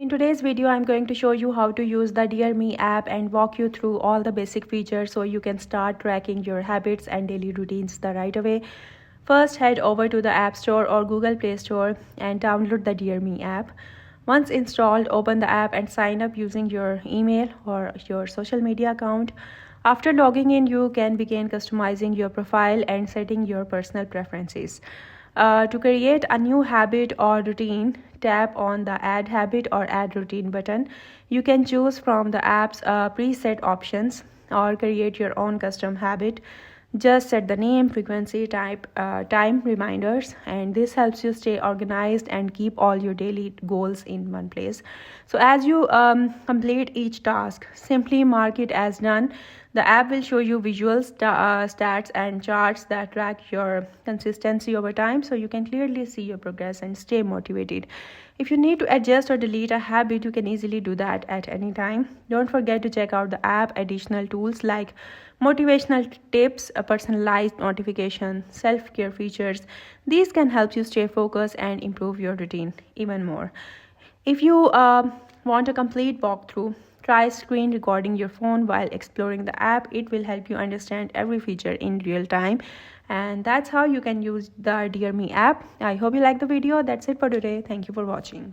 In today's video, I'm going to show you how to use the Dear Me app and walk you through all the basic features so you can start tracking your habits and daily routines the right away. First, head over to the App Store or Google Play Store and download the Dear Me app. Once installed, open the app and sign up using your email or your social media account. After logging in, you can begin customizing your profile and setting your personal preferences. To create a new habit or routine, tap on the Add Habit or Add Routine button. You can choose from the app's preset options or create your own custom habit. Just set the name, frequency, time, reminders, and this helps you stay organized and keep all your daily goals in one place. So, as you complete each task, simply mark it as done. The app will show you visuals, stats, and charts that track your consistency over time so you can clearly see your progress and stay motivated. If you need to adjust or delete a habit, you can easily do that at any time. Don't forget to check out the app additional tools like motivational tips, a personalized notification, self-care features. These can help you stay focused and improve your routine even more. If you want a complete walkthrough, try screen recording your phone while exploring the app. It will help you understand every feature in real time. And that's how you can use the Dear Me app. I hope you like the video. That's it for today. Thank you for watching.